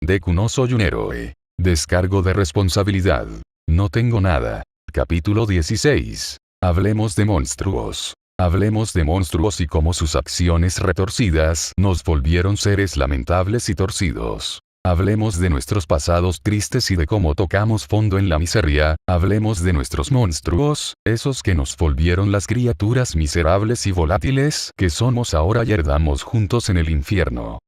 Deku, no soy un héroe. Descargo de responsabilidad. No tengo nada. Capítulo 16. Hablemos de monstruos. Hablemos de monstruos y cómo sus acciones retorcidas nos volvieron seres lamentables y torcidos. Hablemos de nuestros pasados tristes y de cómo tocamos fondo en la miseria. Hablemos de nuestros monstruos, esos que nos volvieron las criaturas miserables y volátiles que somos ahora y herdamos juntos en el infierno.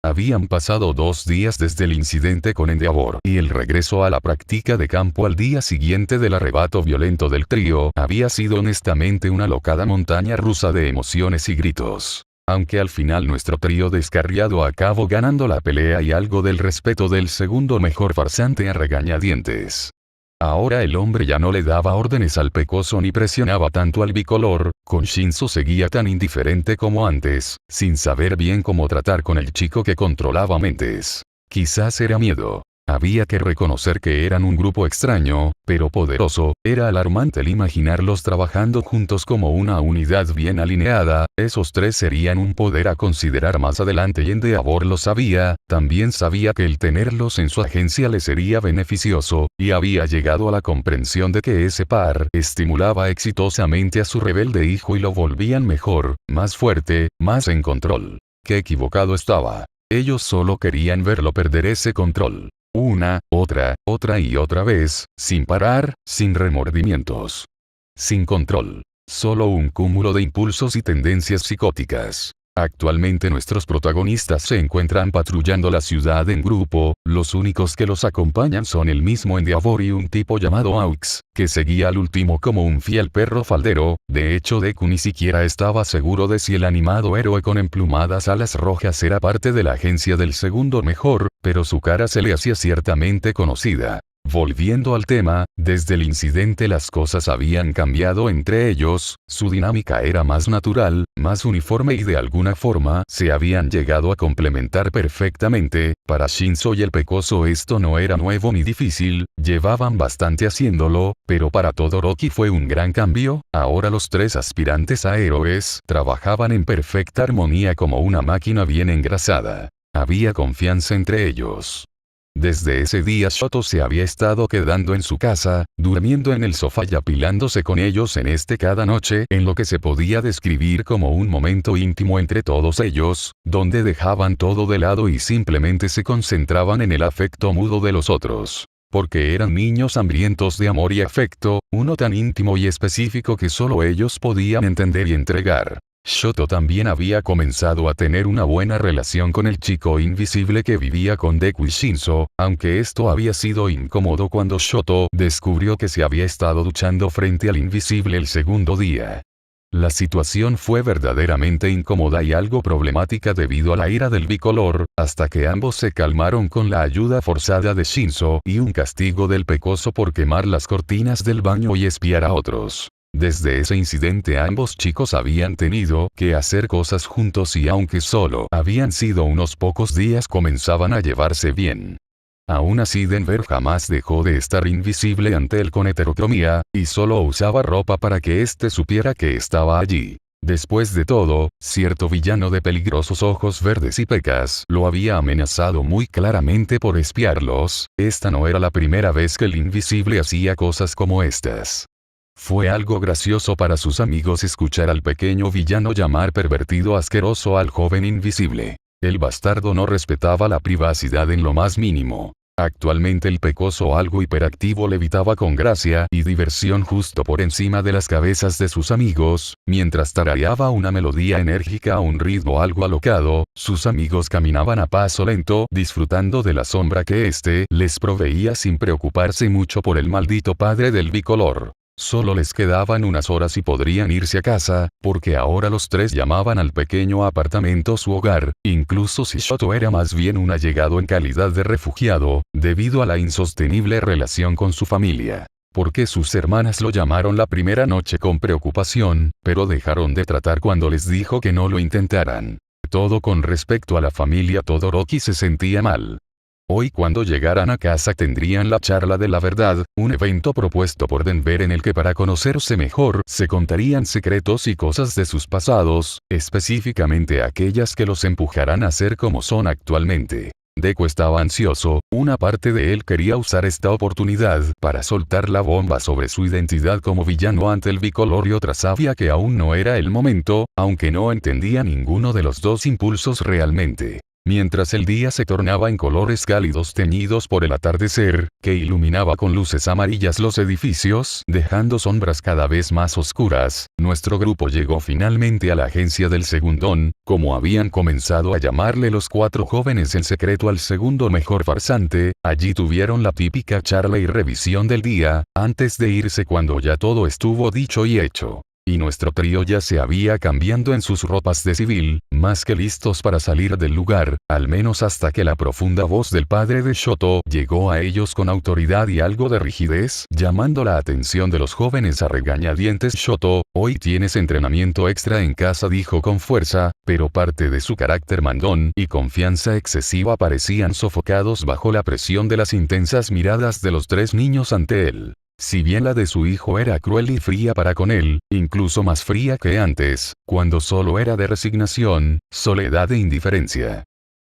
Habían pasado 2 días desde el incidente con Endeavor y el regreso a la práctica de campo al día siguiente del arrebato violento del trío había sido honestamente una locada montaña rusa de emociones y gritos. Aunque al final nuestro trío descarriado acabó ganando la pelea y algo del respeto del segundo mejor farsante a regañadientes. Ahora el hombre ya no le daba órdenes al pecoso ni presionaba tanto al bicolor, con Shinzo seguía tan indiferente como antes, sin saber bien cómo tratar con el chico que controlaba mentes. Quizás era miedo. Había que reconocer que eran un grupo extraño, pero poderoso. Era alarmante el imaginarlos trabajando juntos como una unidad bien alineada. Esos 3 serían un poder a considerar más adelante y Endeavor lo sabía. También sabía que el tenerlos en su agencia le sería beneficioso, y había llegado a la comprensión de que ese par estimulaba exitosamente a su rebelde hijo y lo volvían mejor, más fuerte, más en control. Qué equivocado estaba. Ellos solo querían verlo perder ese control. Una, otra y otra vez, sin parar, sin remordimientos. Sin control. Solo un cúmulo de impulsos y tendencias psicóticas. Actualmente nuestros protagonistas se encuentran patrullando la ciudad en grupo, los únicos que los acompañan son el mismo Endeavor y un tipo llamado Aux, que seguía al último como un fiel perro faldero. De hecho Deku ni siquiera estaba seguro de si el animado héroe con emplumadas alas rojas era parte de la agencia del segundo mejor, pero su cara se le hacía ciertamente conocida. Volviendo al tema, desde el incidente las cosas habían cambiado entre ellos, su dinámica era más natural, más uniforme y de alguna forma se habían llegado a complementar perfectamente. Para Shinzo y el pecoso esto no era nuevo ni difícil, llevaban bastante haciéndolo, pero para Todoroki fue un gran cambio. Ahora los 3 aspirantes a héroes trabajaban en perfecta armonía como una máquina bien engrasada. Había confianza entre ellos. Desde ese día Shoto se había estado quedando en su casa, durmiendo en el sofá y apilándose con ellos cada noche en lo que se podía describir como un momento íntimo entre todos ellos, donde dejaban todo de lado y simplemente se concentraban en el afecto mudo de los otros. Porque eran niños hambrientos de amor y afecto, uno tan íntimo y específico que solo ellos podían entender y entregar. Shoto también había comenzado a tener una buena relación con el chico invisible que vivía con Deku y Shinzo, aunque esto había sido incómodo cuando Shoto descubrió que se había estado duchando frente al invisible el segundo día. La situación fue verdaderamente incómoda y algo problemática debido a la ira del bicolor, hasta que ambos se calmaron con la ayuda forzada de Shinzo y un castigo del pecoso por quemar las cortinas del baño y espiar a otros. Desde ese incidente ambos chicos habían tenido que hacer cosas juntos y aunque solo habían sido unos pocos días comenzaban a llevarse bien. Aún así Denver jamás dejó de estar invisible ante él con heterocromía, y solo usaba ropa para que éste supiera que estaba allí. Después de todo, cierto villano de peligrosos ojos verdes y pecas lo había amenazado muy claramente por espiarlos. Esta no era la primera vez que el invisible hacía cosas como estas. Fue algo gracioso para sus amigos escuchar al pequeño villano llamar pervertido asqueroso al joven invisible. El bastardo no respetaba la privacidad en lo más mínimo. Actualmente el pecoso algo hiperactivo levitaba con gracia y diversión justo por encima de las cabezas de sus amigos, mientras tarareaba una melodía enérgica a un ritmo algo alocado. Sus amigos caminaban a paso lento disfrutando de la sombra que les proveía sin preocuparse mucho por el maldito padre del bicolor. Solo les quedaban unas horas y podrían irse a casa, porque ahora los 3 llamaban al pequeño apartamento su hogar, incluso si Shoto era más bien un allegado en calidad de refugiado, debido a la insostenible relación con su familia. Porque sus hermanas lo llamaron la primera noche con preocupación, pero dejaron de tratar cuando les dijo que no lo intentaran. Todo con respecto a la familia Todoroki se sentía mal. Hoy cuando llegaran a casa tendrían la charla de la verdad, un evento propuesto por Denver en el que para conocerse mejor se contarían secretos y cosas de sus pasados, específicamente aquellas que los empujarán a ser como son actualmente. Deku estaba ansioso, una parte de él quería usar esta oportunidad para soltar la bomba sobre su identidad como villano ante el bicolor y otra sabía que aún no era el momento, aunque no entendía ninguno de los dos impulsos realmente. Mientras el día se tornaba en colores cálidos teñidos por el atardecer, que iluminaba con luces amarillas los edificios, dejando sombras cada vez más oscuras, nuestro grupo llegó finalmente a la agencia del segundón, como habían comenzado a llamarle los 4 jóvenes en secreto al segundo mejor farsante. Allí tuvieron la típica charla y revisión del día, antes de irse cuando ya todo estuvo dicho y hecho. Y nuestro trío ya se había cambiando en sus ropas de civil, más que listos para salir del lugar, al menos hasta que la profunda voz del padre de Shoto llegó a ellos con autoridad y algo de rigidez, llamando la atención de los jóvenes a regañadientes. Shoto, hoy tienes entrenamiento extra en casa, dijo con fuerza, pero parte de su carácter mandón y confianza excesiva parecían sofocados bajo la presión de las intensas miradas de los 3 niños ante él. Si bien la de su hijo era cruel y fría para con él, incluso más fría que antes, cuando solo era de resignación, soledad e indiferencia.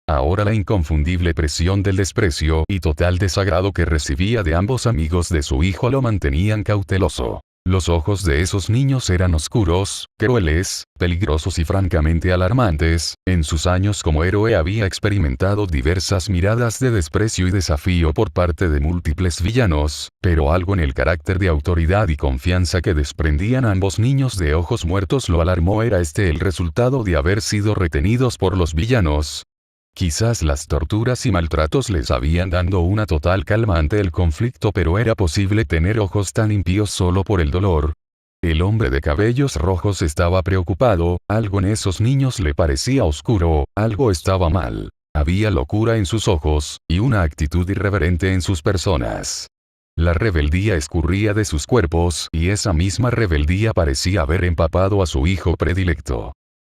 Ahora la inconfundible presión del desprecio y total desagrado que recibía de ambos amigos de su hijo lo mantenían cauteloso. Los ojos de esos niños eran oscuros, crueles, peligrosos y francamente alarmantes. En sus años como héroe había experimentado diversas miradas de desprecio y desafío por parte de múltiples villanos, pero algo en el carácter de autoridad y confianza que desprendían ambos niños de ojos muertos lo alarmó. ¿Era este el resultado de haber sido retenidos por los villanos? Quizás las torturas y maltratos les habían dado una total calma ante el conflicto, pero era posible tener ojos tan impíos solo por el dolor. El hombre de cabellos rojos estaba preocupado, algo en esos niños le parecía oscuro, algo estaba mal. Había locura en sus ojos, y una actitud irreverente en sus personas. La rebeldía escurría de sus cuerpos, y esa misma rebeldía parecía haber empapado a su hijo predilecto.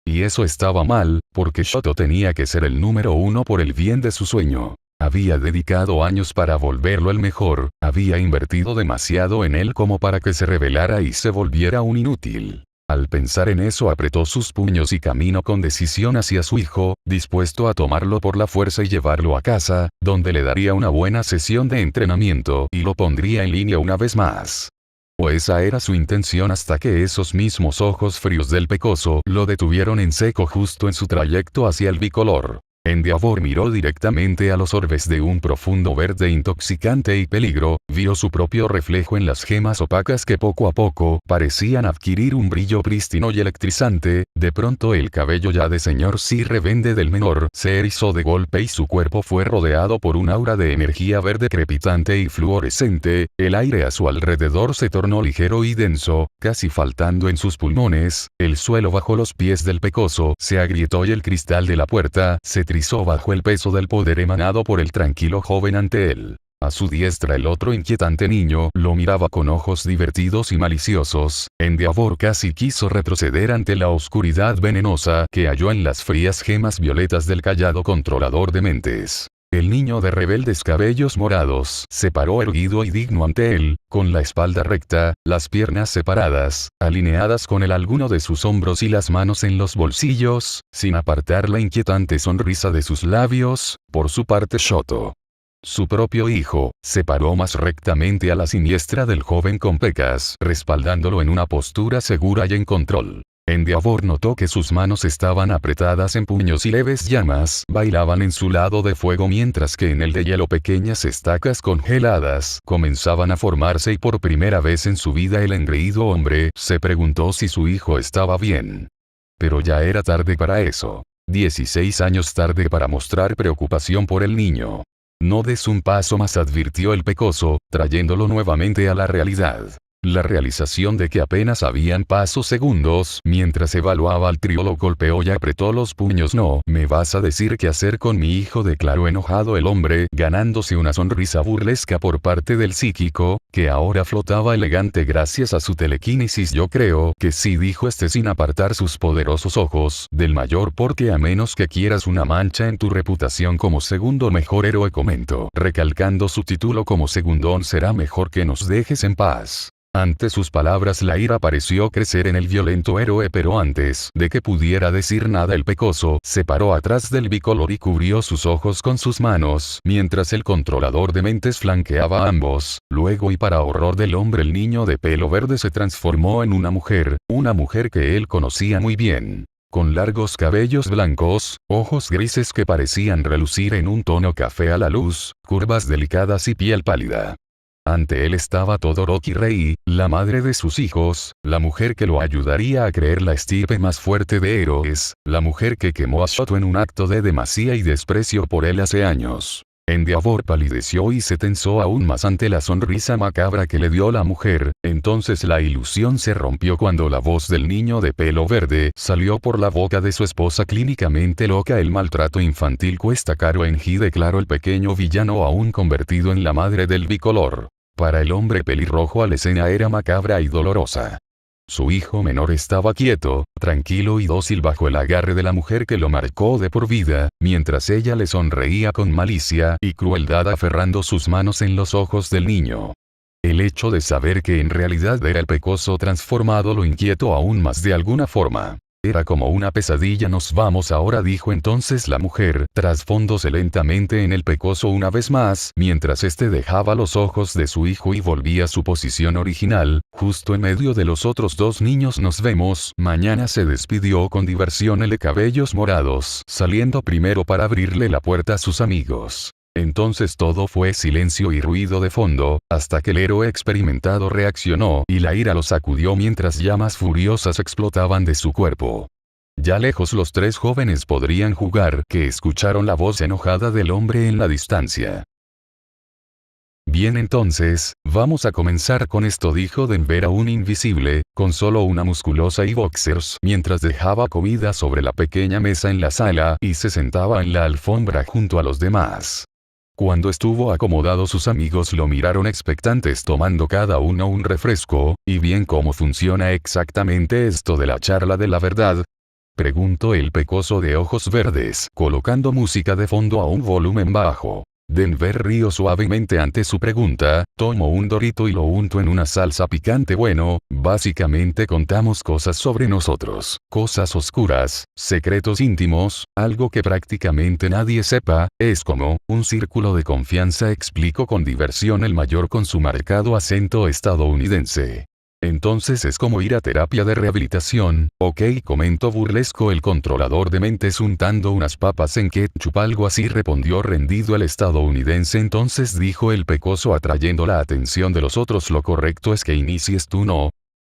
Y eso estaba mal, porque Shoto tenía que ser el número 1 por el bien de su sueño. Había dedicado años para volverlo el mejor, había invertido demasiado en él como para que se rebelara y se volviera un inútil. Al pensar en eso apretó sus puños y caminó con decisión hacia su hijo, dispuesto a tomarlo por la fuerza y llevarlo a casa, donde le daría una buena sesión de entrenamiento y lo pondría en línea una vez más. O esa era su intención hasta que esos mismos ojos fríos del pecoso lo detuvieron en seco justo en su trayecto hacia el bicolor. Endeavor miró directamente a los orbes de un profundo verde intoxicante y peligro, vio su propio reflejo en las gemas opacas que poco a poco parecían adquirir un brillo prístino y electrizante. De pronto el cabello ya de señor sí rebelde del menor se erizó de golpe y su cuerpo fue rodeado por un aura de energía verde crepitante y fluorescente. El aire a su alrededor se tornó ligero y denso, casi faltando en sus pulmones. El suelo bajo los pies del pecoso se agrietó y el cristal de la puerta se trizó bajo el peso del poder emanado por el tranquilo joven ante él. A su diestra el otro inquietante niño lo miraba con ojos divertidos y maliciosos. Endeavor casi quiso retroceder ante la oscuridad venenosa que halló en las frías gemas violetas del callado controlador de mentes. El niño de rebeldes cabellos morados se paró erguido y digno ante él, con la espalda recta, las piernas separadas, alineadas con el alguno de sus hombros y las manos en los bolsillos, sin apartar la inquietante sonrisa de sus labios. Por su parte Shoto, su propio hijo, se paró más rectamente a la siniestra del joven con pecas, respaldándolo en una postura segura y en control. Endeavor notó que sus manos estaban apretadas en puños y leves llamas bailaban en su lado de fuego mientras que en el de hielo pequeñas estacas congeladas comenzaban a formarse y por primera vez en su vida el engreído hombre se preguntó si su hijo estaba bien. Pero ya era tarde para eso. 16 años tarde para mostrar preocupación por el niño. No des un paso más, advirtió el pecoso, trayéndolo nuevamente a la realidad. La realización de que apenas habían pasos segundos mientras evaluaba al trío lo golpeó y apretó los puños. No me vas a decir qué hacer con mi hijo, declaró enojado el hombre, ganándose una sonrisa burlesca por parte del psíquico, que ahora flotaba elegante gracias a su telequinesis. Yo creo que sí, dijo este sin apartar sus poderosos ojos del mayor, porque a menos que quieras una mancha en tu reputación como segundo mejor héroe, comentó, recalcando su título como segundón, será mejor que nos dejes en paz. Ante sus palabras la ira pareció crecer en el violento héroe, pero antes de que pudiera decir nada el pecoso se paró atrás del bicolor y cubrió sus ojos con sus manos, mientras el controlador de mentes flanqueaba a ambos. Luego, y para horror del hombre, el niño de pelo verde se transformó en una mujer que él conocía muy bien. Con largos cabellos blancos, ojos grises que parecían relucir en un tono café a la luz, curvas delicadas y piel pálida. Ante él estaba Todoroki Rei, la madre de sus hijos, la mujer que lo ayudaría a creer la estirpe más fuerte de héroes, la mujer que quemó a Shoto en un acto de demasía y desprecio por él hace años. Endeavor palideció y se tensó aún más ante la sonrisa macabra que le dio la mujer. Entonces la ilusión se rompió cuando la voz del niño de pelo verde salió por la boca de su esposa clínicamente loca. El maltrato infantil cuesta caro en Ji, declaró el pequeño villano aún convertido en la madre del bicolor. Para el hombre pelirrojo la escena era macabra y dolorosa. Su hijo menor estaba quieto, tranquilo y dócil bajo el agarre de la mujer que lo marcó de por vida, mientras ella le sonreía con malicia y crueldad aferrando sus manos en los ojos del niño. El hecho de saber que en realidad era el pecoso transformado lo inquietó aún más de alguna forma. Era como una pesadilla. Nos vamos ahora, dijo entonces la mujer, trasfondóse lentamente en el pecoso una vez más, mientras este dejaba los ojos de su hijo y volvía a su posición original, justo en medio de los otros dos niños. Nos vemos mañana, se despidió con diversión el de cabellos morados, saliendo primero para abrirle la puerta a sus amigos. Entonces todo fue silencio y ruido de fondo, hasta que el héroe experimentado reaccionó y la ira lo sacudió mientras llamas furiosas explotaban de su cuerpo. Ya lejos los tres jóvenes podrían jugar, que escucharon la voz enojada del hombre en la distancia. Bien, entonces, vamos a comenzar con esto, dijo Denver a un invisible, con solo una musculosa y boxers, mientras dejaba comida sobre la pequeña mesa en la sala y se sentaba en la alfombra junto a los demás. Cuando estuvo acomodado, sus amigos lo miraron expectantes, tomando cada uno un refresco. ¿Y bien cómo funciona exactamente esto de la charla de la verdad?, preguntó el pecoso de ojos verdes, colocando música de fondo a un volumen bajo. Denver rió suavemente ante su pregunta, tomó un dorito y lo untó en una salsa picante. Bueno, básicamente contamos cosas sobre nosotros, cosas oscuras, secretos íntimos, algo que prácticamente nadie sepa. Es como un círculo de confianza, explicó con diversión el mayor con su marcado acento estadounidense. Entonces es como ir a terapia de rehabilitación, ok, comentó burlesco el controlador de mentes untando unas papas en ketchup. Algo así, respondió rendido el estadounidense. Entonces, dijo el pecoso atrayendo la atención de los otros, lo correcto es que inicies tú, ¿no?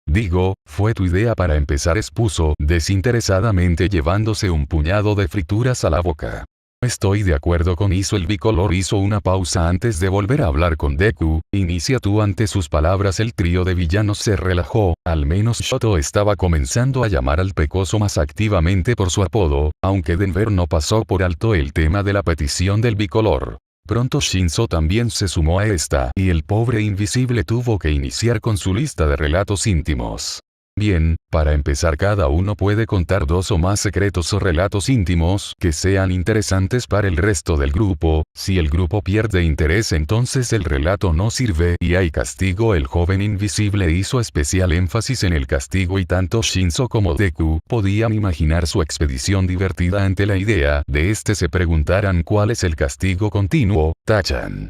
Digo, fue tu idea para empezar, expuso desinteresadamente llevándose un puñado de frituras a la boca. Estoy de acuerdo con eso. El bicolor hizo una pausa antes de volver a hablar con Deku. Inicia tú. Ante sus palabras el trío de villanos se relajó, al menos Shoto estaba comenzando a llamar al pecoso más activamente por su apodo, aunque Denver no pasó por alto el tema de la petición del bicolor. Pronto Shinzo también se sumó a esta, y el pobre invisible tuvo que iniciar con su lista de relatos íntimos. Bien, para empezar, cada uno puede contar 2 o más secretos o relatos íntimos que sean interesantes para el resto del grupo. Si el grupo pierde interés, entonces el relato no sirve y hay castigo. El joven invisible hizo especial énfasis en el castigo y tanto Shinzo como Deku podían imaginar su expedición divertida ante la idea de se preguntaran cuál es el castigo continuo. Tachan,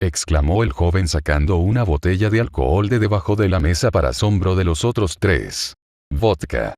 exclamó el joven sacando una botella de alcohol de debajo de la mesa para asombro de los otros tres. Vodka,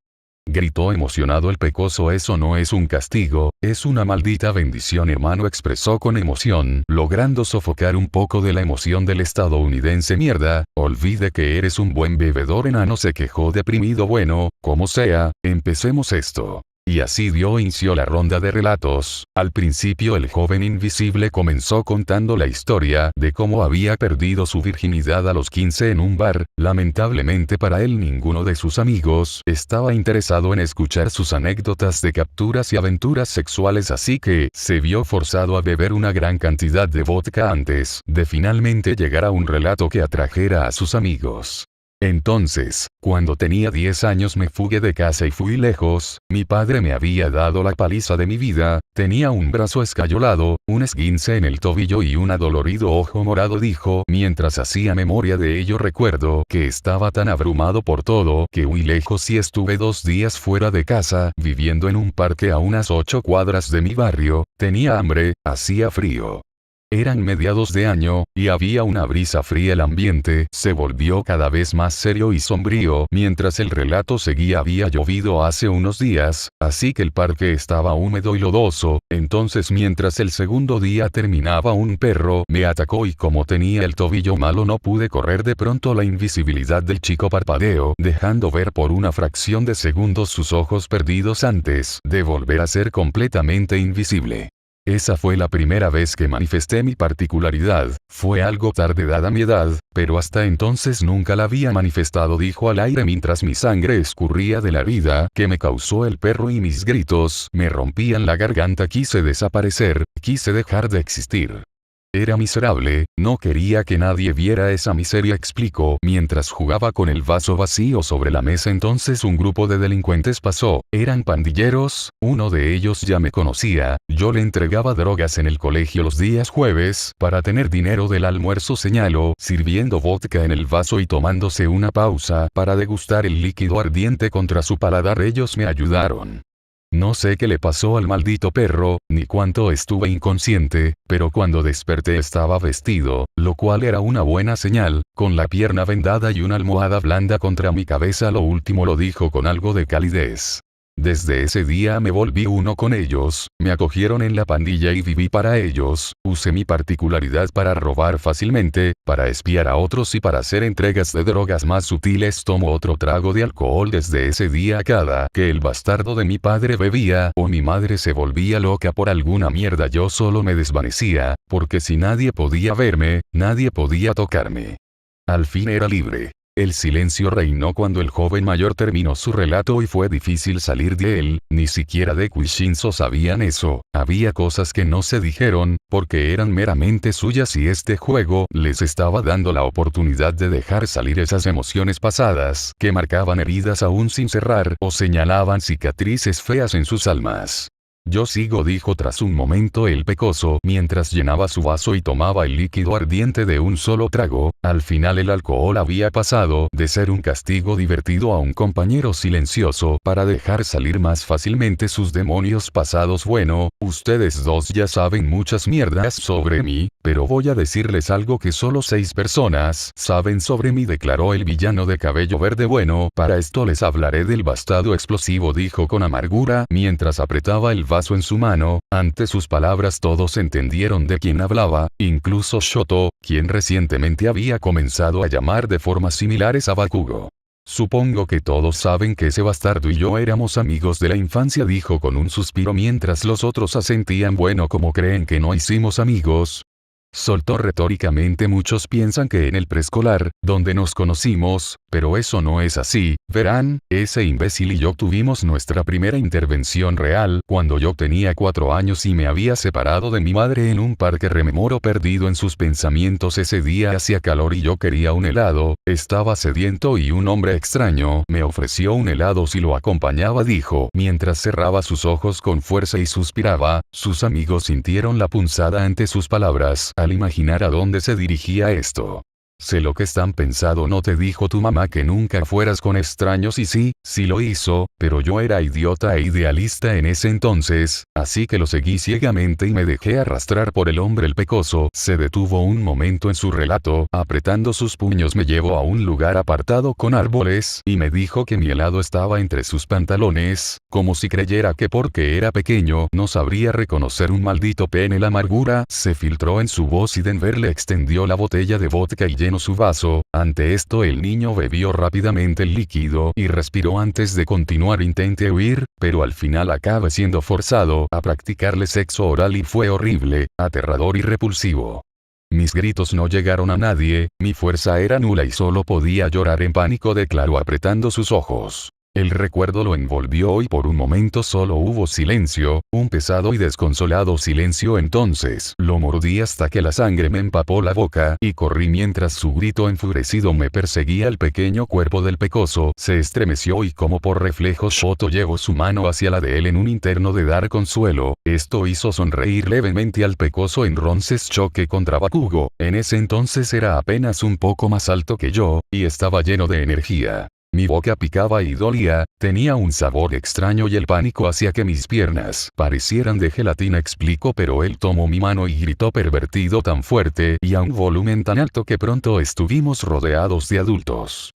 gritó emocionado el pecoso. Eso no es un castigo, es una maldita bendición, hermano, expresó con emoción, logrando sofocar un poco de la emoción del estadounidense. Mierda, olvide que eres un buen bebedor, enano, se quejó deprimido. Bueno, como sea, empecemos esto. Y así dio inicio la ronda de relatos. Al principio el joven invisible comenzó contando la historia de cómo había perdido su virginidad a los 15 en un bar. Lamentablemente para él ninguno de sus amigos estaba interesado en escuchar sus anécdotas de capturas y aventuras sexuales, así que se vio forzado a beber una gran cantidad de vodka antes de finalmente llegar a un relato que atrajera a sus amigos. Entonces, cuando tenía 10 años me fugué de casa y fui lejos, mi padre me había dado la paliza de mi vida, tenía un brazo escayolado, un esguince en el tobillo y un adolorido ojo morado dijo, mientras hacía memoria de ello recuerdo que estaba tan abrumado por todo que huí lejos y estuve 2 días fuera de casa, viviendo en un parque a unas 8 cuadras de mi barrio, tenía hambre, hacía frío. Eran mediados de año, y había una brisa fría. El ambiente se volvió cada vez más serio y sombrío mientras el relato seguía. Había llovido hace unos días, así que el parque estaba húmedo y lodoso. Entonces mientras el segundo día terminaba un perro me atacó y como tenía el tobillo malo no pude correr. De pronto la invisibilidad del chico parpadeó, dejando ver por una fracción de segundos sus ojos perdidos antes de volver a ser completamente invisible. Esa fue la primera vez que manifesté mi particularidad, fue algo tarde dada mi edad, pero hasta entonces nunca la había manifestado, dijo al aire mientras mi sangre escurría de la herida que me causó el perro y mis gritos me rompían la garganta. Quise desaparecer, quise dejar de existir. Era miserable, no quería que nadie viera esa miseria, explicó mientras jugaba con el vaso vacío sobre la mesa. Entonces un grupo de delincuentes pasó, eran pandilleros, uno de ellos ya me conocía, yo le entregaba drogas en el colegio los días jueves para tener dinero del almuerzo, señaló, sirviendo vodka en el vaso y tomándose una pausa para degustar el líquido ardiente contra su paladar. Ellos me ayudaron. No sé qué le pasó al maldito perro, ni cuánto estuve inconsciente, pero cuando desperté estaba vestido, lo cual era una buena señal, con la pierna vendada y una almohada blanda contra mi cabeza. Lo último lo dijo con algo de calidez. Desde ese día me volví uno con ellos, me acogieron en la pandilla y viví para ellos, usé mi particularidad para robar fácilmente, para espiar a otros y para hacer entregas de drogas más sutiles. Tomo otro trago de alcohol. Desde ese día cada que el bastardo de mi padre bebía o mi madre se volvía loca por alguna mierda yo solo me desvanecía, porque si nadie podía verme, nadie podía tocarme. Al fin era libre. El silencio reinó cuando el joven mayor terminó su relato y fue difícil salir de él, ni siquiera Deku y Shinzo sabían eso, había cosas que no se dijeron, porque eran meramente suyas y este juego les estaba dando la oportunidad de dejar salir esas emociones pasadas que marcaban heridas aún sin cerrar o señalaban cicatrices feas en sus almas. Yo sigo, dijo tras un momento el pecoso mientras llenaba su vaso y tomaba el líquido ardiente de un solo trago. Al final el alcohol había pasado de ser un castigo divertido a un compañero silencioso para dejar salir más fácilmente sus demonios pasados. Bueno, ustedes dos ya saben muchas mierdas sobre mí, pero voy a decirles algo que solo 6 personas saben sobre mí, declaró el villano de cabello verde. Bueno, para esto les hablaré del bastardo explosivo, dijo con amargura mientras apretaba el vaso en su mano. Ante sus palabras todos entendieron de quién hablaba, incluso Shoto, quien recientemente había comenzado a llamar de formas similares a Bakugo. Supongo que todos saben que ese bastardo y yo éramos amigos de la infancia, dijo con un suspiro mientras los otros asentían. Bueno, ¿cómo creen que no hicimos amigos? Soltó retóricamente. Muchos piensan que en el preescolar, donde nos conocimos, pero eso no es así. Verán, ese imbécil y yo tuvimos nuestra primera intervención real cuando yo tenía 4 años y me había separado de mi madre en un parque. Rememoró perdido en sus pensamientos. Ese día hacía calor y yo quería un helado, estaba sediento y un hombre extraño me ofreció un helado si lo acompañaba, dijo mientras cerraba sus ojos con fuerza y suspiraba. Sus amigos sintieron la punzada ante sus palabras al imaginar a dónde se dirigía esto. Sé lo que están pensando. ¿No te dijo tu mamá que nunca fueras con extraños? Y sí, sí lo hizo, pero yo era idiota e idealista en ese entonces, así que lo seguí ciegamente y me dejé arrastrar por el hombre. El pecoso se detuvo un momento en su relato, apretando sus puños. Me llevó a un lugar apartado con árboles y me dijo que mi helado estaba entre sus pantalones, como si creyera que porque era pequeño no sabría reconocer un maldito pene. La amargura se filtró en su voz y Denver le extendió la botella de vodka y llenó su vaso. Ante esto el niño bebió rápidamente el líquido y respiró antes de continuar. Intenté huir, pero al final acabé siendo forzado a practicarle sexo oral y fue horrible, aterrador y repulsivo. Mis gritos no llegaron a nadie, mi fuerza era nula y solo podía llorar en pánico, declaró apretando sus ojos. El recuerdo lo envolvió y por un momento solo hubo silencio, un pesado y desconsolado silencio. Entonces lo mordí hasta que la sangre me empapó la boca y corrí mientras su grito enfurecido me perseguía. El pequeño cuerpo del pecoso se estremeció y como por reflejo Shoto llevó su mano hacia la de él en un intento de dar consuelo. Esto hizo sonreír levemente al pecoso. Entonces choqué contra Bakugo. En ese entonces era apenas un poco más alto que yo, y estaba lleno de energía. Mi boca picaba y dolía, tenía un sabor extraño y el pánico hacía que mis piernas parecieran de gelatina, explico, pero él tomó mi mano y gritó pervertido tan fuerte y a un volumen tan alto que pronto estuvimos rodeados de adultos.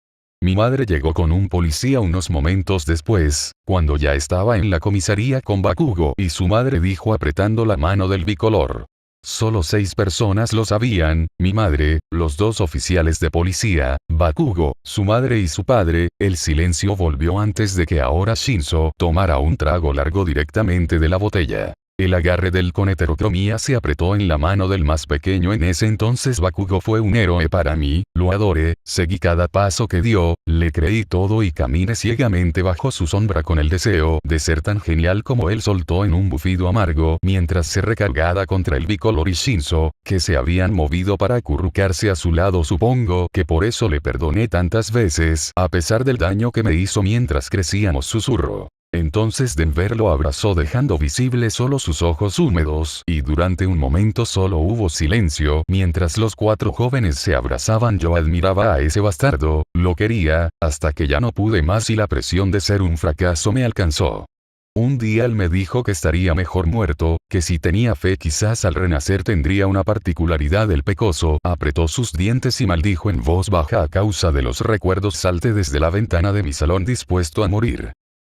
Mi madre llegó con un policía unos momentos después, cuando ya estaba en la comisaría con Bakugo y su madre dijo apretando la mano del bicolor. Solo 6 personas lo sabían, mi madre, los 2 oficiales de policía, Bakugo, su madre y su padre. El silencio volvió antes de que ahora Shinzo tomara un trago largo directamente de la botella. El agarre del con heterocromía se apretó en la mano del más pequeño. En ese entonces Bakugo fue un héroe para mí, lo adoré, seguí cada paso que dio, le creí todo y caminé ciegamente bajo su sombra con el deseo de ser tan genial como él. Soltó en un bufido amargo mientras se recargaba contra el bicolor y Shinzo, que se habían movido para acurrucarse a su lado. Supongo que por eso le perdoné tantas veces, a pesar del daño que me hizo mientras crecíamos, susurró. Entonces Denver lo abrazó dejando visibles solo sus ojos húmedos, y durante un momento solo hubo silencio mientras los 4 jóvenes se abrazaban. Yo admiraba a ese bastardo, lo quería, hasta que ya no pude más y la presión de ser un fracaso me alcanzó. Un día él me dijo que estaría mejor muerto, que si tenía fe quizás al renacer tendría una particularidad. El pecoso apretó sus dientes y maldijo en voz baja a causa de los recuerdos. Salté desde la ventana de mi salón dispuesto a morir.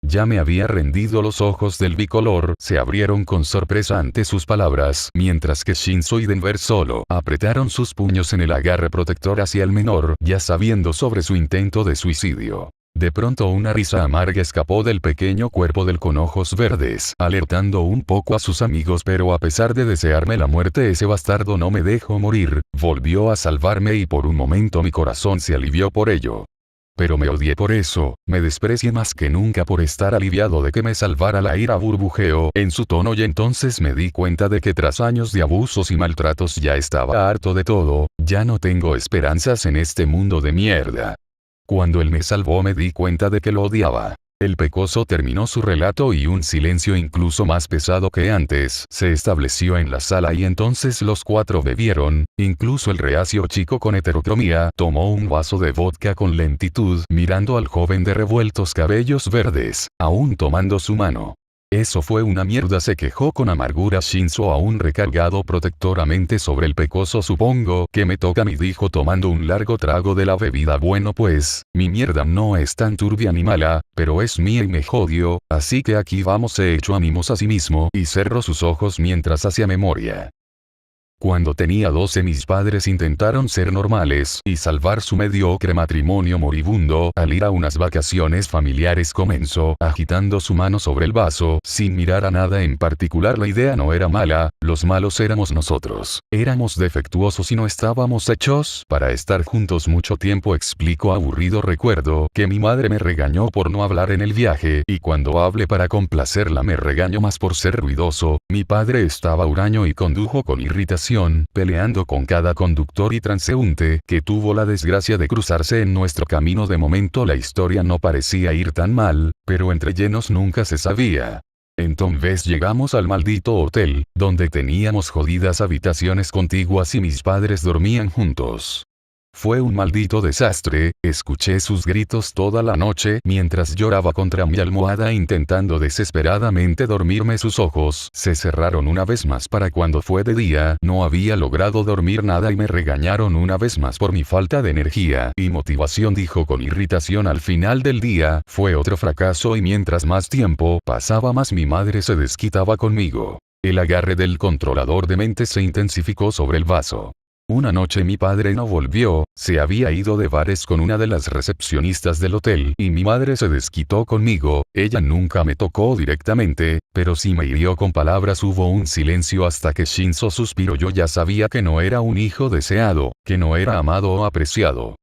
Ya me había rendido. Los ojos del bicolor se abrieron con sorpresa ante sus palabras, mientras que Shinzo y Denver solo apretaron sus puños en el agarre protector hacia el menor, ya sabiendo sobre su intento de suicidio. De pronto una risa amarga escapó del pequeño cuerpo del con ojos verdes, alertando un poco a sus amigos, pero a pesar de desearme la muerte ese bastardo no me dejó morir, volvió a salvarme y por un momento mi corazón se alivió por ello. Pero me odié por eso, me desprecié más que nunca por estar aliviado de que me salvara. La ira burbujeó en su tono y entonces me di cuenta de que tras años de abusos y maltratos ya estaba harto de todo, ya no tengo esperanzas en este mundo de mierda. Cuando él me salvó me di cuenta de que lo odiaba. El pecoso terminó su relato y un silencio incluso más pesado que antes se estableció en la sala y entonces los 4 bebieron, incluso el reacio chico con heterocromía tomó un vaso de vodka con lentitud mirando al joven de revueltos cabellos verdes, aún tomando su mano. Eso fue una mierda, se quejó con amargura Shinzo aún recargado protectoramente sobre el pecoso. Supongo que me toca a mí, dijo tomando un largo trago de la bebida. Bueno pues, mi mierda no es tan turbia ni mala, pero es mía y me jodió, así que aquí vamos. Se echó a mimos a sí mismo y cerró sus ojos mientras hacía memoria. Cuando tenía 12 mis padres intentaron ser normales y salvar su mediocre matrimonio moribundo. Al ir a unas vacaciones familiares comenzó agitando su mano sobre el vaso sin mirar a nada en particular. La idea no era mala, los malos éramos nosotros. Éramos defectuosos y no estábamos hechos para estar juntos mucho tiempo, explicó aburrido. Recuerdo que mi madre me regañó por no hablar en el viaje y cuando hablé para complacerla me regañó más por ser ruidoso. Mi padre estaba huraño y condujo con irritación, peleando con cada conductor y transeúnte que tuvo la desgracia de cruzarse en nuestro camino. De momento la historia no parecía ir tan mal, pero entre llenos nunca se sabía. Entonces llegamos al maldito hotel, donde teníamos jodidas habitaciones contiguas y mis padres dormían juntos. Fue un maldito desastre, escuché sus gritos toda la noche mientras lloraba contra mi almohada intentando desesperadamente dormirme. Sus ojos se cerraron una vez más para cuando fue de día. No había logrado dormir nada y me regañaron una vez más por mi falta de energía y motivación, dijo con irritación. Al final del día fue otro fracaso y mientras más tiempo pasaba más mi madre se desquitaba conmigo. El agarre del controlador de mente se intensificó sobre el vaso. Una noche mi padre no volvió, se había ido de bares con una de las recepcionistas del hotel y mi madre se desquitó conmigo. Ella nunca me tocó directamente, pero sí me hirió con palabras. Hubo un silencio hasta que Shinzo suspiró. Yo ya sabía que no era un hijo deseado, que no era amado o apreciado.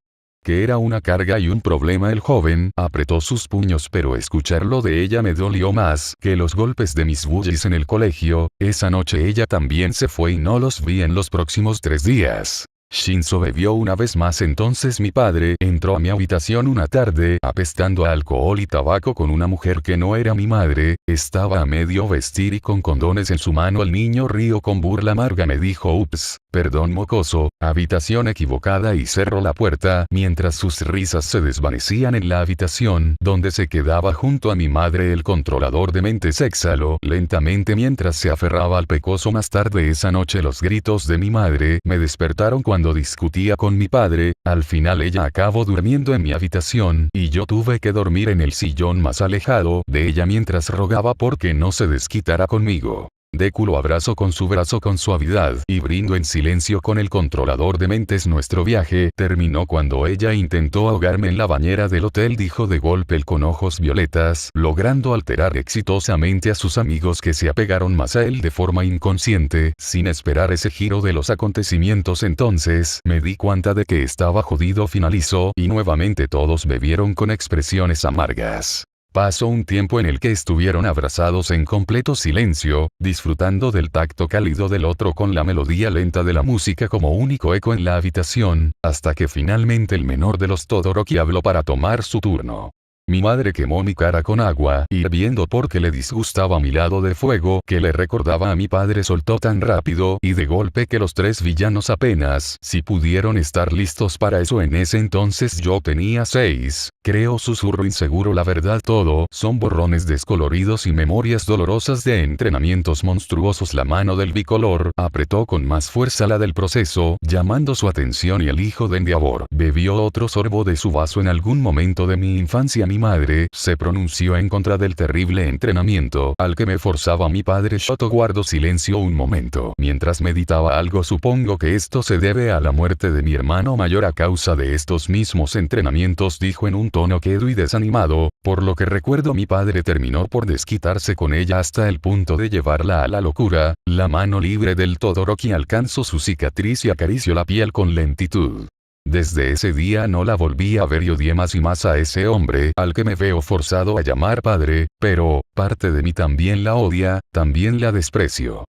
que era una carga y un problema. El joven apretó sus puños, pero escucharlo de ella me dolió más que los golpes de mis bullies en el colegio. Esa noche ella también se fue y no los vi en los próximos 3 días. Shinzo bebió una vez más. Entonces mi padre entró a mi habitación una tarde apestando a alcohol y tabaco con una mujer que no era mi madre. Estaba a medio vestir y con condones en su mano. El niño rió con burla amarga. Me dijo: ups, perdón mocoso, habitación equivocada, y cerró la puerta mientras sus risas se desvanecían en la habitación donde se quedaba junto a mi madre. El controlador de mentes exhaló lentamente mientras se aferraba al pecoso. Más tarde esa noche los gritos de mi madre me despertaron cuando discutía con mi padre. Al final ella acabó durmiendo en mi habitación y yo tuve que dormir en el sillón más alejado de ella mientras rogaba porque no se desquitara conmigo. Deku lo abrazó con su brazo con suavidad y brindo en silencio con el controlador de mentes. Nuestro viaje terminó cuando ella intentó ahogarme en la bañera del hotel, dijo de golpe el con ojos violetas, logrando alterar exitosamente a sus amigos que se apegaron más a él de forma inconsciente, sin esperar ese giro de los acontecimientos. Entonces me di cuenta de que estaba jodido, finalizó, y nuevamente todos bebieron con expresiones amargas. Pasó un tiempo en el que estuvieron abrazados en completo silencio, disfrutando del tacto cálido del otro con la melodía lenta de la música como único eco en la habitación, hasta que finalmente el menor de los Todoroki habló para tomar su turno. Mi madre quemó mi cara con agua hirviendo porque le disgustaba mi lado de fuego que le recordaba a mi padre. Soltó tan rápido y de golpe que los 3 villanos apenas si pudieron estar listos para eso. En ese entonces yo tenía 6, creo, susurro inseguro. La verdad, todo son borrones descoloridos y memorias dolorosas de entrenamientos monstruosos. La mano del bicolor apretó con más fuerza la del proceso, llamando su atención, y el hijo de Endeavor bebió otro sorbo de su vaso. En algún momento de mi infancia mi madre se pronunció en contra del terrible entrenamiento al que me forzaba mi padre. Shoto guardó silencio un momento mientras meditaba algo. Supongo que esto se debe a la muerte de mi hermano mayor a causa de estos mismos entrenamientos, dijo en un tono quedo y desanimado. Por lo que recuerdo, mi padre terminó por desquitarse con ella hasta el punto de llevarla a la locura. La mano libre del Todoroki alcanzó su cicatriz y acarició la piel con lentitud. Desde ese día no la volví a ver y odié más y más a ese hombre al que me veo forzado a llamar padre, pero parte de mí también la odia, también la desprecio.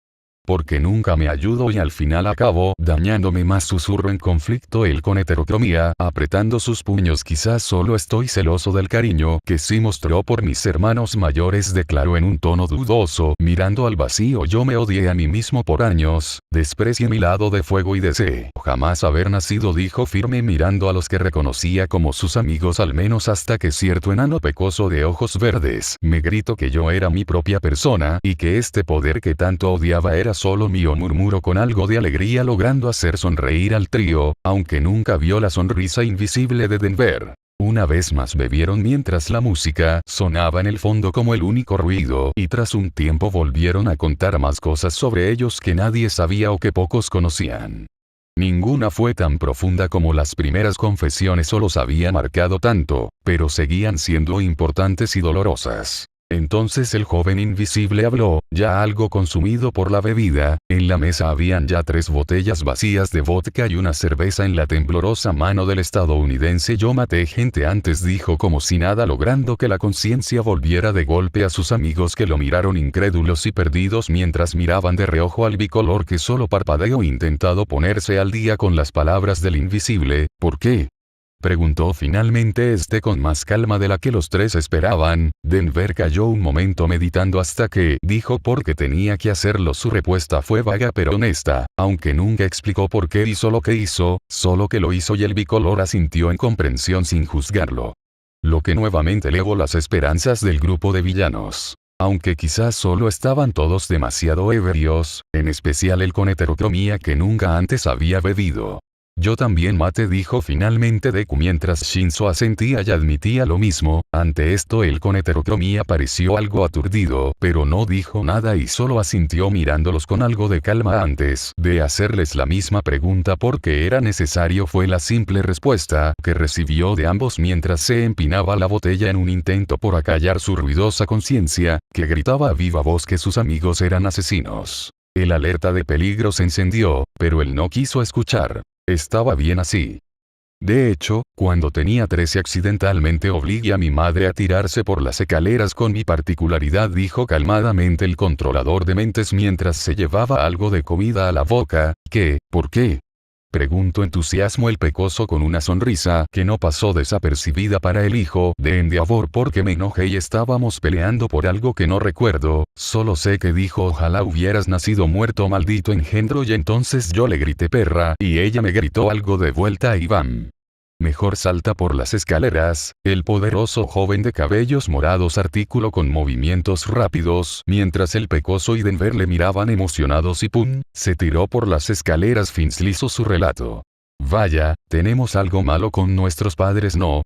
Porque nunca me ayudó y al final acabó dañándome más. Susurro en conflicto él con heterocromía, apretando sus puños. Quizás solo estoy celoso del cariño que sí mostró por mis hermanos mayores, declaró en un tono dudoso, mirando al vacío. Yo me odié a mí mismo por años, desprecié mi lado de fuego y deseé jamás haber nacido, dijo firme mirando a los que reconocía como sus amigos, al menos hasta que cierto enano pecoso de ojos verdes me gritó que yo era mi propia persona y que este poder que tanto odiaba era solo mío. Murmuró con algo de alegría, logrando hacer sonreír al trío, aunque nunca vio la sonrisa invisible de Denver. Una vez más bebieron mientras la música sonaba en el fondo como el único ruido, y tras un tiempo volvieron a contar más cosas sobre ellos que nadie sabía o que pocos conocían. Ninguna fue tan profunda como las primeras confesiones o los había marcado tanto, pero seguían siendo importantes y dolorosas. Entonces el joven invisible habló, ya algo consumido por la bebida. En la mesa habían ya 3 botellas vacías de vodka y una cerveza en la temblorosa mano del estadounidense. Yo maté gente antes, dijo como si nada, logrando que la conciencia volviera de golpe a sus amigos, que lo miraron incrédulos y perdidos mientras miraban de reojo al bicolor, que solo parpadeó intentado ponerse al día con las palabras del invisible. ¿Por qué?, preguntó finalmente con más calma de la que los 3 esperaban. Denver calló un momento meditando hasta que dijo porque tenía que hacerlo. Su respuesta fue vaga pero honesta, aunque nunca explicó por qué hizo lo que hizo, solo que lo hizo, y el bicolor asintió en comprensión sin juzgarlo. Lo que nuevamente elevó las esperanzas del grupo de villanos. Aunque quizás solo estaban todos demasiado ebrios, en especial el con heterocromía que nunca antes había bebido. Yo también maté, dijo finalmente Deku mientras Shinzo asentía y admitía lo mismo. Ante esto el con heterocromía pareció algo aturdido, pero no dijo nada y solo asintió mirándolos con algo de calma. Antes de hacerles la misma pregunta porque era necesario, fue la simple respuesta que recibió de ambos mientras se empinaba la botella en un intento por acallar su ruidosa conciencia, que gritaba a viva voz que sus amigos eran asesinos. El alerta de peligro se encendió, pero él no quiso escuchar. Estaba bien así. De hecho, cuando tenía 13 accidentalmente obligué a mi madre a tirarse por las escaleras con mi particularidad, dijo calmadamente el controlador de mentes mientras se llevaba algo de comida a la boca. ¿Qué? ¿Por qué? Preguntó entusiasmo el pecoso con una sonrisa que no pasó desapercibida para el hijo de Endeavor, porque me enojé y estábamos peleando por algo que no recuerdo, solo sé que dijo ojalá hubieras nacido muerto maldito engendro, y entonces yo le grité perra y ella me gritó algo de vuelta y bam. Mejor salta por las escaleras, el poderoso joven de cabellos morados articuló con movimientos rápidos, mientras el pecoso y Denver le miraban emocionados y ¡pum!, se tiró por las escaleras. Finalizó su relato. Vaya, tenemos algo malo con nuestros padres, ¿no?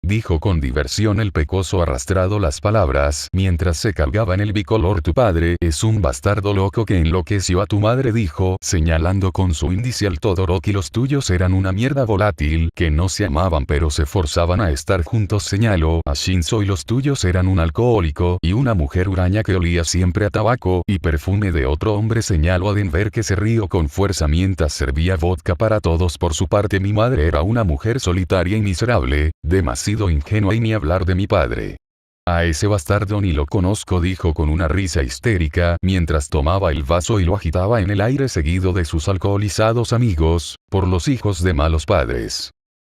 Dijo con diversión el pecoso arrastrado las palabras mientras se cargaba en el bicolor. Tu padre es un bastardo loco que enloqueció a tu madre, dijo, señalando con su índice al Todoroki. Los tuyos eran una mierda volátil, que no se amaban pero se forzaban a estar juntos, señaló a Shinzo, y los tuyos eran un alcohólico y una mujer huraña que olía siempre a tabaco y perfume de otro hombre, señaló a Denver, que se rió con fuerza mientras servía vodka para todos. Por su parte, mi madre era una mujer solitaria y miserable, demasiado ingenua, y ni hablar de mi padre. A ese bastardo ni lo conozco, dijo con una risa histérica mientras tomaba el vaso y lo agitaba en el aire seguido de sus alcoholizados amigos, por los hijos de malos padres.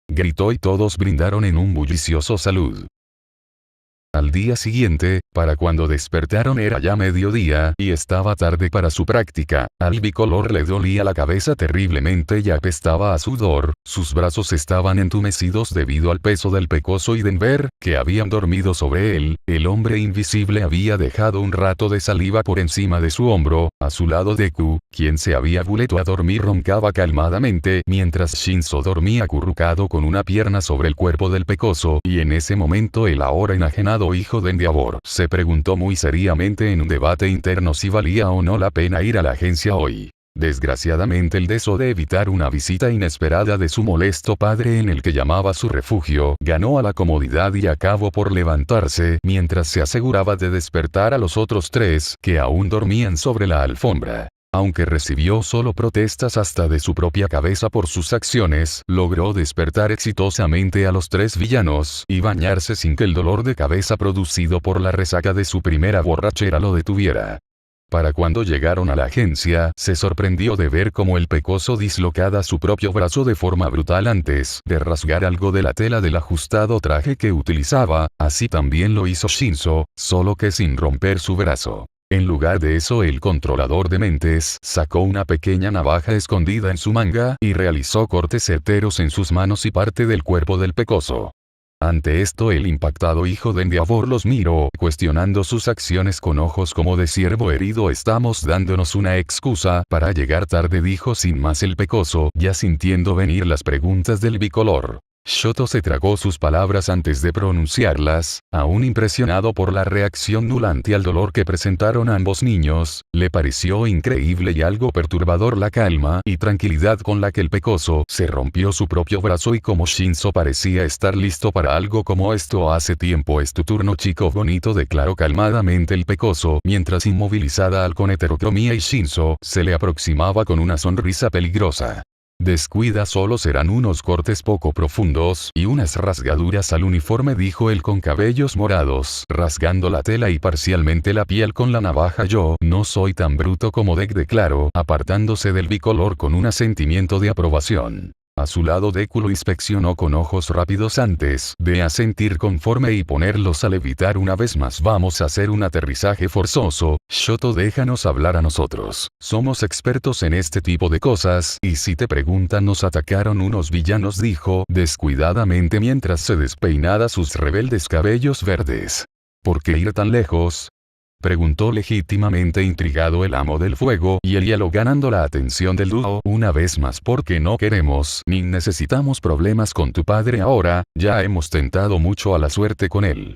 Gritó y todos brindaron en un bullicioso salud. Al día siguiente, para cuando despertaron era ya mediodía y estaba tarde para su práctica. Al bicolor le dolía la cabeza terriblemente y apestaba a sudor, sus brazos estaban entumecidos debido al peso del pecoso y Denver, que habían dormido sobre él. El hombre invisible había dejado un rato de saliva por encima de su hombro. A su lado Deku, quien se había vuelto a dormir, roncaba calmadamente, mientras Shinzo dormía acurrucado con una pierna sobre el cuerpo del pecoso, y en ese momento el ahora enajenado hijo de Endeavor se preguntó muy seriamente en un debate interno si valía o no la pena ir a la agencia hoy. Desgraciadamente el deseo de evitar una visita inesperada de su molesto padre en el que llamaba su refugio, ganó a la comodidad y acabó por levantarse mientras se aseguraba de despertar a los otros tres que aún dormían sobre la alfombra. Aunque recibió solo protestas hasta de su propia cabeza por sus acciones, logró despertar exitosamente a los tres villanos y bañarse sin que el dolor de cabeza producido por la resaca de su primera borrachera lo detuviera. Para cuando llegaron a la agencia, se sorprendió de ver cómo el pecoso dislocaba su propio brazo de forma brutal antes de rasgar algo de la tela del ajustado traje que utilizaba. Así también lo hizo Shinzo, solo que sin romper su brazo. En lugar de eso, el controlador de mentes sacó una pequeña navaja escondida en su manga y realizó cortes certeros en sus manos y parte del cuerpo del pecoso. Ante esto, el impactado hijo de Endeavor los miró, cuestionando sus acciones con ojos como de ciervo herido. Estamos dándonos una excusa para llegar tarde, dijo sin más el pecoso, ya sintiendo venir las preguntas del bicolor. Shoto se tragó sus palabras antes de pronunciarlas, aún impresionado por la reacción nula ante el dolor que presentaron ambos niños. Le pareció increíble y algo perturbador la calma y tranquilidad con la que el pecoso se rompió su propio brazo, y como Shinzo parecía estar listo para algo como esto. Hace tiempo es tu turno, chico bonito, declaró calmadamente el pecoso mientras inmovilizada con heterocromía y Shinzo se le aproximaba con una sonrisa peligrosa. Descuida, solo serán unos cortes poco profundos y unas rasgaduras al uniforme, dijo él con cabellos morados, rasgando la tela y parcialmente la piel con la navaja. Yo no soy tan bruto como Deck, declaró, apartándose del bicolor con un asentimiento de aprobación. A su lado Deku lo inspeccionó con ojos rápidos antes de asentir conforme y ponerlos a levitar una vez más. Vamos a hacer un aterrizaje forzoso. Shoto, déjanos hablar a nosotros. Somos expertos en este tipo de cosas, y si te preguntan, nos atacaron unos villanos, dijo descuidadamente mientras se despeinaba sus rebeldes cabellos verdes. ¿Por qué ir tan lejos?, preguntó legítimamente intrigado el amo del fuego y el hielo, ganando la atención del dúo una vez más. Porque no queremos ni necesitamos problemas con tu padre ahora, ya hemos tentado mucho a la suerte con él.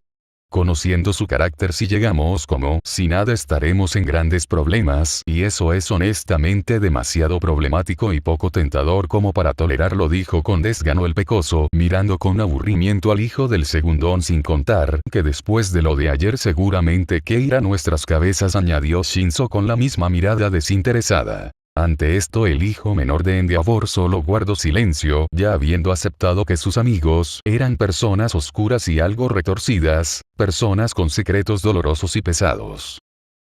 Conociendo su carácter, si llegamos como si nada estaremos en grandes problemas, y eso es honestamente demasiado problemático y poco tentador como para tolerarlo, dijo con desgano el pecoso, mirando con aburrimiento al hijo del segundón. Sin contar que después de lo de ayer seguramente que irá a nuestras cabezas, añadió Shinzo con la misma mirada desinteresada. Ante esto el hijo menor de Endeavor solo guardó silencio, ya habiendo aceptado que sus amigos eran personas oscuras y algo retorcidas, personas con secretos dolorosos y pesados.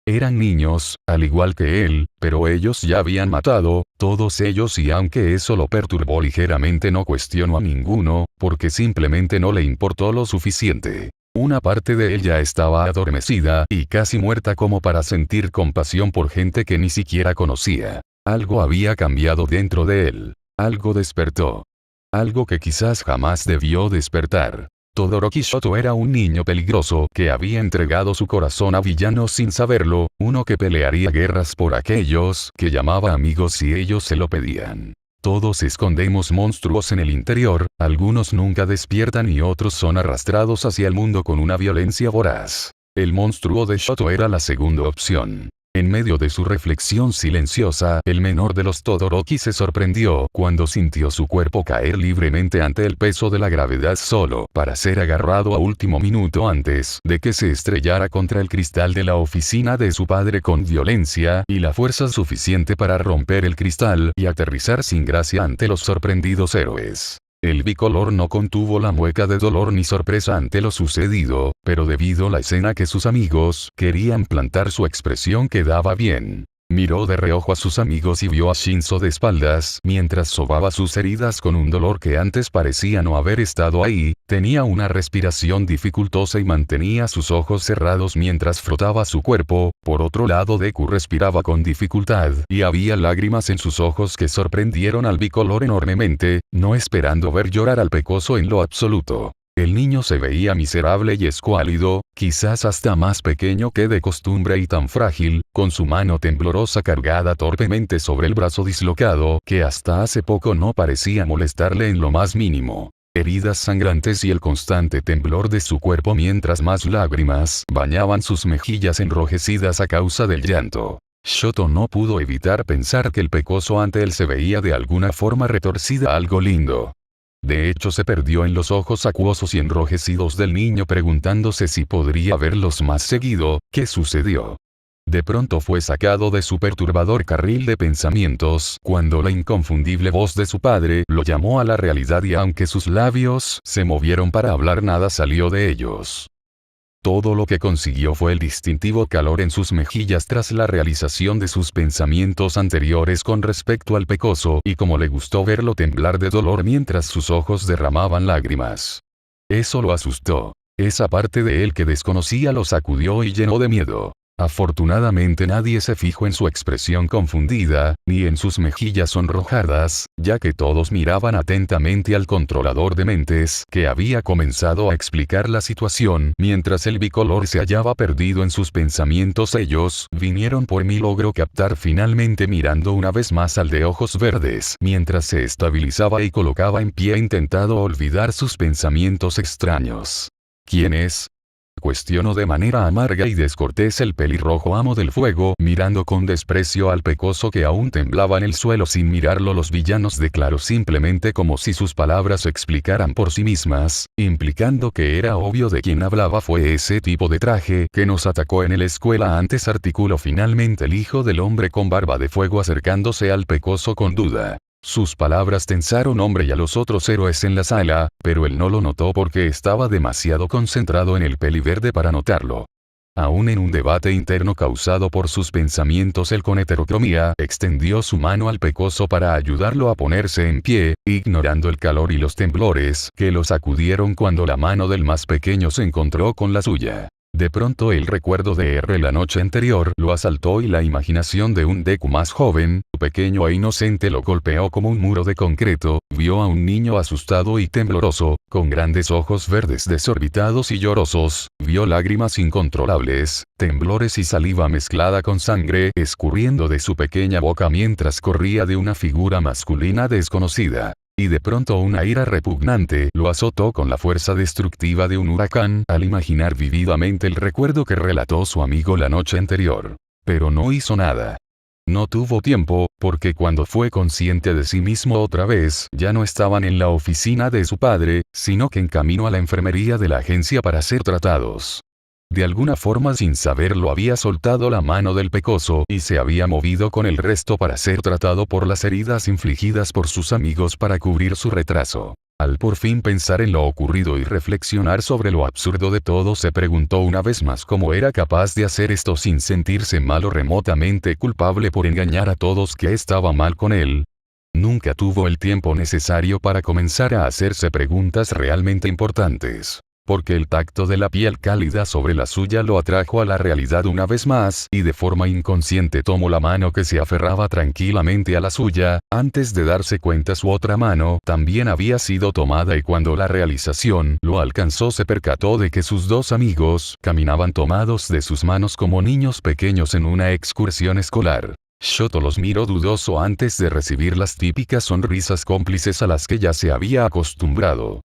Eran niños, al igual que él, pero ellos ya habían matado, todos ellos, y aunque eso lo perturbó ligeramente no cuestionó a ninguno, porque simplemente no le importó lo suficiente. Una parte de él ya estaba adormecida y casi muerta como para sentir compasión por gente que ni siquiera conocía. Algo había cambiado dentro de él. Algo despertó. Algo que quizás jamás debió despertar. Todoroki Shoto era un niño peligroso que había entregado su corazón a villanos sin saberlo, uno que pelearía guerras por aquellos que llamaba amigos si ellos se lo pedían. Todos escondemos monstruos en el interior, algunos nunca despiertan y otros son arrastrados hacia el mundo con una violencia voraz. El monstruo de Shoto era la segunda opción. En medio de su reflexión silenciosa, el menor de los Todoroki se sorprendió cuando sintió su cuerpo caer libremente ante el peso de la gravedad solo para ser agarrado a último minuto antes de que se estrellara contra el cristal de la oficina de su padre con violencia y la fuerza suficiente para romper el cristal y aterrizar sin gracia ante los sorprendidos héroes. El bicolor no contuvo la mueca de dolor ni sorpresa ante lo sucedido, pero debido a la escena que sus amigos querían plantar su expresión quedaba bien. Miró de reojo a sus amigos y vio a Shinzo de espaldas mientras sobaba sus heridas con un dolor que antes parecía no haber estado ahí, tenía una respiración dificultosa y mantenía sus ojos cerrados mientras frotaba su cuerpo. Por otro lado, Deku respiraba con dificultad y había lágrimas en sus ojos que sorprendieron al bicolor enormemente, no esperando ver llorar al pecoso en lo absoluto. El niño se veía miserable y escuálido, quizás hasta más pequeño que de costumbre y tan frágil, con su mano temblorosa cargada torpemente sobre el brazo dislocado que hasta hace poco no parecía molestarle en lo más mínimo. Heridas sangrantes y el constante temblor de su cuerpo mientras más lágrimas bañaban sus mejillas enrojecidas a causa del llanto. Shoto no pudo evitar pensar que el pecoso ante él se veía de alguna forma retorcida, algo lindo. De hecho se perdió en los ojos acuosos y enrojecidos del niño preguntándose si podría verlos más seguido. ¿Qué sucedió? De pronto fue sacado de su perturbador carril de pensamientos cuando la inconfundible voz de su padre lo llamó a la realidad y aunque sus labios se movieron para hablar nada salió de ellos. Todo lo que consiguió fue el distintivo calor en sus mejillas tras la realización de sus pensamientos anteriores con respecto al pecoso y como le gustó verlo temblar de dolor mientras sus ojos derramaban lágrimas. Eso lo asustó. Esa parte de él que desconocía lo sacudió y llenó de miedo. Afortunadamente nadie se fijó en su expresión confundida, ni en sus mejillas sonrojadas, ya que todos miraban atentamente al controlador de mentes que había comenzado a explicar la situación mientras el bicolor se hallaba perdido en sus pensamientos. Ellos vinieron por mí, logró captar finalmente mirando una vez más al de ojos verdes mientras se estabilizaba y colocaba en pie intentado olvidar sus pensamientos extraños. ¿Quién es? Cuestionó de manera amarga y descortés el pelirrojo amo del fuego, mirando con desprecio al pecoso que aún temblaba en el suelo. Sin mirarlo, los villanos declaró simplemente como si sus palabras se explicaran por sí mismas, implicando que era obvio de quién hablaba. Fue ese tipo de traje que nos atacó en la escuela antes, articuló finalmente el hijo del hombre con barba de fuego acercándose al pecoso con duda. Sus palabras tensaron hombre y a los otros héroes en la sala, pero él no lo notó porque estaba demasiado concentrado en el peliverde para notarlo. Aún en un debate interno causado por sus pensamientos, él con heterocromía extendió su mano al pecoso para ayudarlo a ponerse en pie, ignorando el calor y los temblores que lo sacudieron cuando la mano del más pequeño se encontró con la suya. De pronto el recuerdo de R la noche anterior lo asaltó y la imaginación de un Deku más joven, pequeño e inocente lo golpeó como un muro de concreto. Vio a un niño asustado y tembloroso, con grandes ojos verdes desorbitados y llorosos, vio lágrimas incontrolables, temblores y saliva mezclada con sangre escurriendo de su pequeña boca mientras corría de una figura masculina desconocida. Y de pronto una ira repugnante lo azotó con la fuerza destructiva de un huracán al imaginar vividamente el recuerdo que relató su amigo la noche anterior. Pero no hizo nada. No tuvo tiempo, porque cuando fue consciente de sí mismo otra vez, ya no estaban en la oficina de su padre, sino que en camino a la enfermería de la agencia para ser tratados. De alguna forma sin saberlo había soltado la mano del pecoso y se había movido con el resto para ser tratado por las heridas infligidas por sus amigos para cubrir su retraso. Al por fin pensar en lo ocurrido y reflexionar sobre lo absurdo de todo, se preguntó una vez más cómo era capaz de hacer esto sin sentirse mal o remotamente culpable por engañar a todos que estaba mal con él. Nunca tuvo el tiempo necesario para comenzar a hacerse preguntas realmente importantes, porque el tacto de la piel cálida sobre la suya lo atrajo a la realidad una vez más, y de forma inconsciente tomó la mano que se aferraba tranquilamente a la suya. Antes de darse cuenta, su otra mano también había sido tomada, y cuando la realización lo alcanzó se percató de que sus dos amigos caminaban tomados de sus manos como niños pequeños en una excursión escolar. Shoto los miró dudoso antes de recibir las típicas sonrisas cómplices a las que ya se había acostumbrado.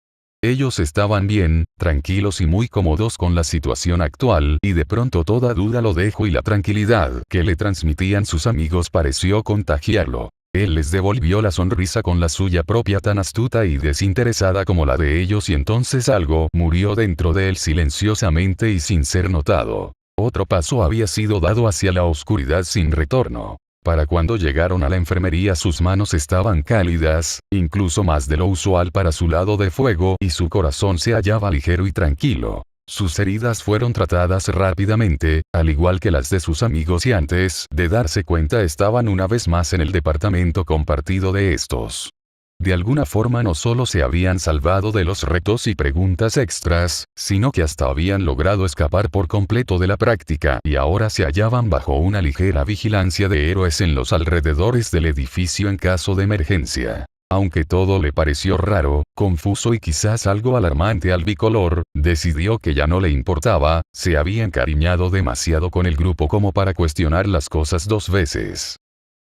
Ellos estaban bien, tranquilos y muy cómodos con la situación actual, y de pronto toda duda lo dejó y la tranquilidad que le transmitían sus amigos pareció contagiarlo. Él les devolvió la sonrisa con la suya propia, tan astuta y desinteresada como la de ellos, y entonces algo murió dentro de él silenciosamente y sin ser notado. Otro paso había sido dado hacia la oscuridad sin retorno. Para cuando llegaron a la enfermería sus manos estaban cálidas, incluso más de lo usual para su lado de fuego, y su corazón se hallaba ligero y tranquilo. Sus heridas fueron tratadas rápidamente, al igual que las de sus amigos, y antes de darse cuenta estaban una vez más en el departamento compartido de estos. De alguna forma no solo se habían salvado de los retos y preguntas extras, sino que hasta habían logrado escapar por completo de la práctica, y ahora se hallaban bajo una ligera vigilancia de héroes en los alrededores del edificio en caso de emergencia. Aunque todo le pareció raro, confuso y quizás algo alarmante al bicolor, decidió que ya no le importaba. Se había encariñado demasiado con el grupo como para cuestionar las cosas dos veces.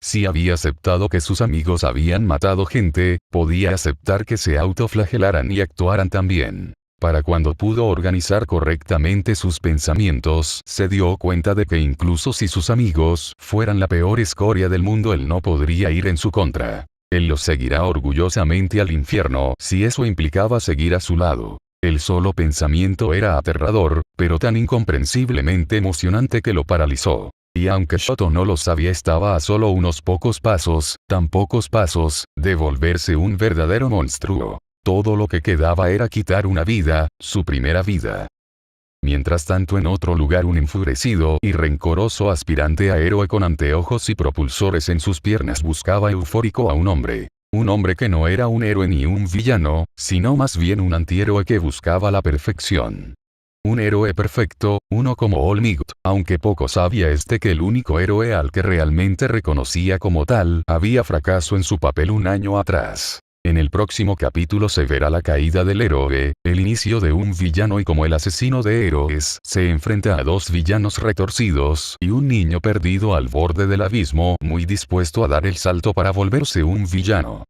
Si había aceptado que sus amigos habían matado gente, podía aceptar que se autoflagelaran y actuaran también. Para cuando pudo organizar correctamente sus pensamientos, se dio cuenta de que incluso si sus amigos fueran la peor escoria del mundo, él no podría ir en su contra. Él los seguirá orgullosamente al infierno, si eso implicaba seguir a su lado. El solo pensamiento era aterrador, pero tan incomprensiblemente emocionante que lo paralizó. Y aunque Shoto no lo sabía, estaba a solo unos pocos pasos, tan pocos pasos, de volverse un verdadero monstruo. Todo lo que quedaba era quitar una vida, su primera vida. Mientras tanto, en otro lugar, un enfurecido y rencoroso aspirante a héroe con anteojos y propulsores en sus piernas buscaba eufórico a un hombre. Un hombre que no era un héroe ni un villano, sino más bien un antihéroe que buscaba la perfección. Un héroe perfecto, uno como All Might, aunque poco sabía que el único héroe al que realmente reconocía como tal, había fracasado en su papel un año atrás. En el próximo capítulo se verá la caída del héroe, el inicio de un villano, y como el asesino de héroes se enfrenta a dos villanos retorcidos y un niño perdido al borde del abismo, muy dispuesto a dar el salto para volverse un villano.